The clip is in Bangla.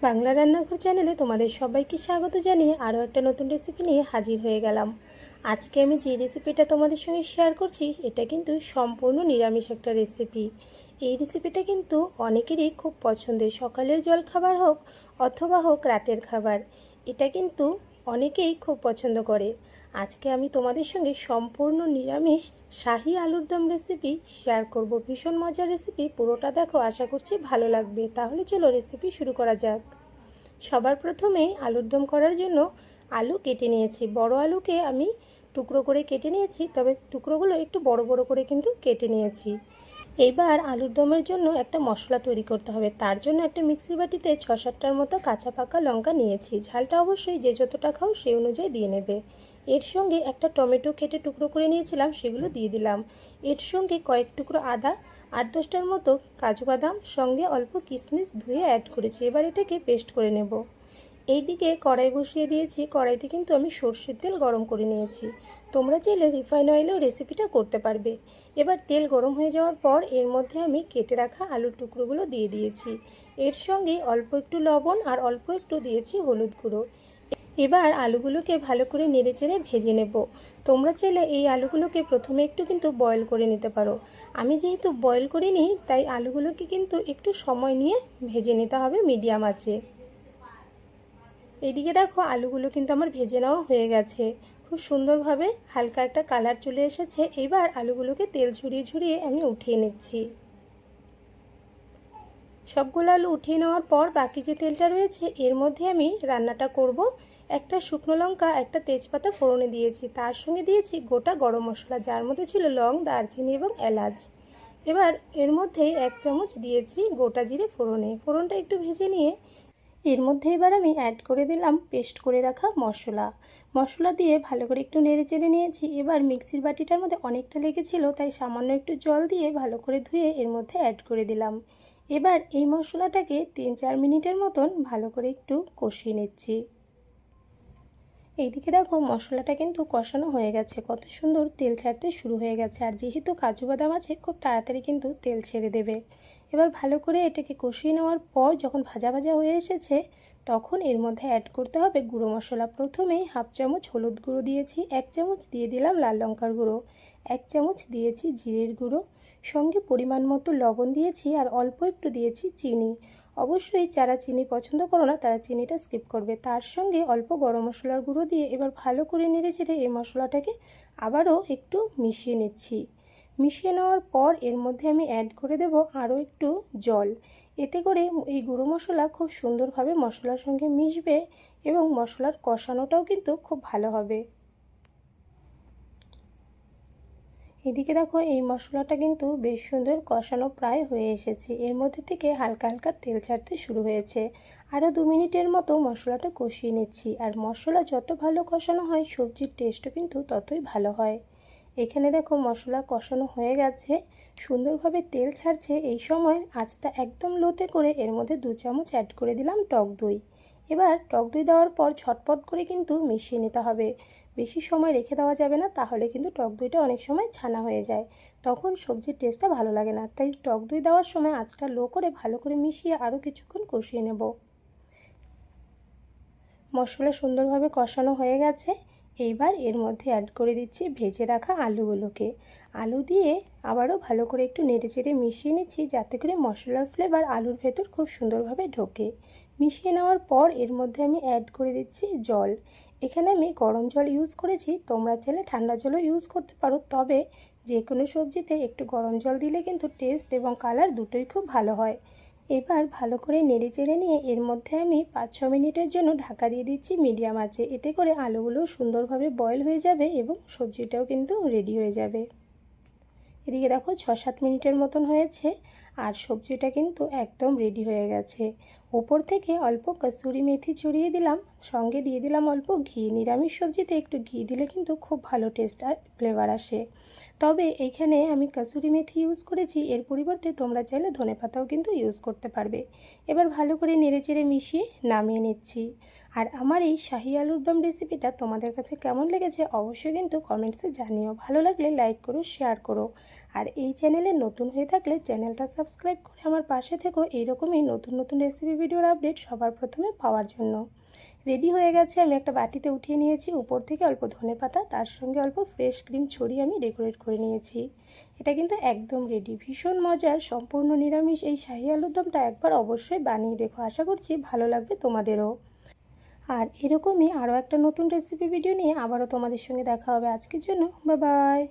বাংলা রান্নাঘর চ্যানেলে তোমাদের সবাইকে স্বাগত জানিয়ে আরও একটা নতুন রেসিপি নিয়ে হাজির হয়ে গেলাম। আজকে আমি যে রেসিপিটা তোমাদের সঙ্গে শেয়ার করছি এটা কিন্তু সম্পূর্ণ নিরামিষ একটা রেসিপি। এই রেসিপিটা কিন্তু অনেকেরই খুব পছন্দের, সকালের জলখাবার হোক অথবা হোক রাতের খাবার, এটা কিন্তু অনেকেই খুব পছন্দ করে। আজকে আমি তোমাদের সঙ্গে সম্পূর্ণ নিরামিষ শাহি আলুর দম রেসিপি শেয়ার করব। ভীষণ মজার রেসিপি, পুরোটা দেখো, আশা করছি ভালো লাগবে। তাহলে চলো রেসিপি শুরু করা যাক। সবার প্রথমেই আলুর দম করার জন্য আলু কেটে নিয়েছি। বড় আলুকে আমি টুকরো করে কেটে নিয়েছি, তবে টুকরোগুলো একটু বড় বড় করে কিন্তু কেটে নিয়েছি। এইবার আলুর দমের জন্য একটা মশলা তৈরি করতে হবে। তার জন্য একটা মিক্সি বাটিতে 6-7টার মতো কাঁচা পাকা লঙ্কা নিয়েছি। ঝালটা অবশ্যই যে যতটা খাও সেই অনুযায়ী দিয়ে নেবে। এর সঙ্গে একটা টমেটো কেটে টুকরো করে নিয়েছিলাম, সেগুলো দিয়ে দিলাম। এর সঙ্গে কয়েক টুকরো আদা, 8-10টার মতো কাজু বাদাম, সঙ্গে অল্প কিশমিশ ধুয়ে অ্যাড করেছি। এবার এটাকে পেস্ট করে নেব। এইদিকে কড়াই বসিয়ে দিয়েছি। কড়াইতে কিন্তু আমি সর্ষের তেল গরম করে নিয়েছি। তোমরা চাইলে রিফাইন অয়েলেও রেসিপিটা করতে পারবে। এবার তেল গরম হয়ে যাওয়ার পর এর মধ্যে আমি কেটে রাখা আলুর টুকরোগুলো দিয়ে দিয়েছি। এর সঙ্গে অল্প একটু লবণ আর অল্প একটু দিয়েছি হলুদ গুঁড়ো। এবার আলুগুলোকে ভালো করে নেড়েচেড়ে ভেজে নেব। তোমরা চাইলে এই আলুগুলোকে প্রথমে একটু কিন্তু বয়েল করে নিতে পারো। আমি যেহেতু বয়েল করিনি, তাই আলুগুলোকে কিন্তু একটু সময় নিয়ে ভেজে নিতে হবে মিডিয়াম আঁচে। এইদিকে দেখো আলুগুলো কিন্তু আমার ভেজে নেওয়া হয়ে গেছে। খুব সুন্দরভাবে হালকা একটা কালার চলে এসেছে। এবার আলুগুলোকে তেল ঝরিয়ে ঝরিয়ে আমি উঠিয়ে নিচ্ছি। সবগুলো আলু উঠিয়ে নেওয়ার পর বাকি যে তেলটা রয়েছে এর মধ্যে আমি রান্নাটা করব। একটা শুকনো লঙ্কা, একটা তেজপাতা ফোড়নে দিয়েছি। তার সঙ্গে দিয়েছি গোটা গরম মশলা, যার মধ্যে ছিল লং, দারচিনি এবং এলাচ। এবার এর মধ্যে 1 চামচ দিয়েছি গোটা জিরে ফোড়নে। ফোড়নটা একটু ভেজে নিয়ে এর মধ্যে এবার আমি অ্যাড করে দিলাম পেস্ট করে রাখা মশলা। মশলা দিয়ে ভালো করে একটু নেড়ে চেড়ে নিয়েছি। এবার মিক্সির বাটিটার মধ্যে অনেকটা লেগেছিল, তাই সামান্য একটু জল দিয়ে ভালো করে ধুয়ে এর মধ্যে অ্যাড করে দিলাম। এবার এই মশলাটাকে 3-4 মিনিটের মতন ভালো করে একটু কষিয়ে নিচ্ছি। এইদিকে দেখো মশলাটা কিন্তু কষানো হয়ে গেছে, কত সুন্দর তেল ছাড়তে শুরু হয়ে গেছে। আর যেহেতু কাজু বাদাম আছে, খুব তাড়াতাড়ি কিন্তু তেল ছেড়ে দেবে। এবার ভালো করে এটাকে কষিয়ে নেওয়ার পর যখন ভাজা ভাজা হয়ে এসেছে, তখন এর মধ্যে অ্যাড করতে হবে গুঁড়ো মশলা। প্রথমেই 1/2 চামচ হলুদ গুঁড়ো দিয়েছি, 1 চামচ দিয়ে দিলাম লাল লঙ্কার গুঁড়ো, 1 চামচ দিয়েছি জিরের গুঁড়ো, সঙ্গে পরিমাণ মতো লবণ দিয়েছি আর অল্প একটু দিয়েছি চিনি। অবশ্যই যারা চিনি পছন্দ করো না তারা চিনিটা স্কিপ করবে। তার সঙ্গে অল্প গরম মশলার গুঁড়ো দিয়ে এবার ভালো করে নেড়েচেড়ে এই মশলাটাকে আবারও একটু মিশিয়ে নিচ্ছি। মিশিয়ে নেওয়ার পর এর মধ্যে আমি অ্যাড করে দেব আরও একটু জল। এতে করে এই গুঁড়ো মশলা খুব সুন্দরভাবে মশলার সঙ্গে মিশবে এবং মশলার কষানোটাও কিন্তু খুব ভালো হবে। এদিকে দেখো এই মশলাটা কিন্তু বেশ সুন্দর কষানো প্রায় হয়ে এসেছে। এর মধ্যে থেকে হালকা হালকা তেল ছাড়তে শুরু হয়েছে। আরও 2 মিনিটের মতো মশলাটা কষিয়ে নিচ্ছি। আর মশলা যত ভালো কষানো হয় সবজির টেস্টও কিন্তু ততই ভালো হয়। এখানে দেখো মশলা কষানো হয়ে গেছে, সুন্দরভাবে তেল ছাড়ছে। এই সময় আঁচটা একদম লোতে করে এর মধ্যে 2 চামচ অ্যাড করে দিলাম টক দই। এবার টক দই দেওয়ার পর ঝটপট করে কিন্তু মিশিয়ে নিতে হবে। বেশি সময় রেখে দেওয়া যাবে না, তাহলে কিন্তু টক দইটা অনেক সময় ছানা হয়ে যায়, তখন সবজির টেস্টটা ভালো লাগে না। তাই টক দই দেওয়ার সময় আঁচটা লো করে ভালো করে মিশিয়ে আরও কিছুক্ষণ কষিয়ে নেব। মশলা সুন্দরভাবে কষানো হয়ে গেছে। এইবার এর মধ্যে অ্যাড করে দিচ্ছি ভেজে রাখা আলুগুলোকে। আলু দিয়ে আবারও ভালো করে একটু নেড়েচেড়ে মিশিয়ে নিচ্ছি, যাতে করে মশলার ফ্লেভার আলুর ভেতর খুব সুন্দরভাবে ঢোকে। মিশিয়ে নেওয়ার পর এর মধ্যে আমি অ্যাড করে দিচ্ছি জল। এখানে আমি গরম জল ইউজ করেছি, তোমরা চাইলে ঠান্ডা জলও ইউজ করতে পারো। তবে যে কোনো সবজিতে একটু গরম জল দিলে কিন্তু টেস্ট এবং কালার দুটোই খুব ভালো হয়। এবার ভালো করে নেড়েচেড়ে নিয়ে এর মধ্যে আমি 5-6 মিনিটের জন্য ঢাকা দিয়ে দিচ্ছি মিডিয়াম আঁচে। এতে করে আলুগুলো সুন্দরভাবে বয়েল হয়ে যাবে এবং সবজিটাও কিন্তু রেডি হয়ে যাবে। এদিকে দেখো 6-7 মিনিটের মতন হয়েছে আর সবজিটা কিন্তু একদম রেডি হয়ে গেছে। ওপর থেকে অল্প কসুরি মেথি ছড়িয়ে দিলাম, সঙ্গে দিয়ে দিলাম অল্প ঘি। নিরামিষ সবজিতে একটু ঘি দিলে কিন্তু খুব ভালো টেস্ট আর ফ্লেভার আসে। তবে এইখানে আমি কসুরি মেথি ইউজ করেছি, এর পরিবর্তে তোমরা চাইলে ধনেপাতাও কিন্তু ইউজ করতে পারবে। এবার ভালো করে নেড়েচেড়ে মিশিয়ে নামিয়ে নিচ্ছি। আর আমার এই শাহি আলুর দম রেসিপিটা তোমাদের কাছে কেমন লেগেছে অবশ্যই কিন্তু কমেন্টসে জানিও। ভালো লাগলে লাইক করো, শেয়ার করো। আর এই চ্যানেলে নতুন হয়ে থাকলে চ্যানেলটা সাবস্ক্রাইব করে আমার পাশে থেকো এইরকমই নতুন নতুন রেসিপি ভিডিওর আপডেট সবার প্রথমে পাওয়ার জন্য। রেডি হয়ে গেছে, আমি একটা বাটিতে উঠিয়ে নিয়েছি। উপর থেকে অল্প ধনেপাতা, তার সঙ্গে অল্প ফ্রেশ ক্রিম ছড়িয়ে আমি ডেকোরেট করে নিয়েছি। এটা কিন্তু একদম রেডি। ভীষণ মজার সম্পূর্ণ নিরামিষ এই শাহি আলুর দমটা একবার অবশ্যই বানিয়ে দেখো, আশা করছি ভালো লাগবে তোমাদেরও। আর এরকমই আরও একটা নতুন রেসিপি ভিডিও নিয়ে আবারও তোমাদের সঙ্গে দেখা হবে। আজকের জন্য বাই বাই।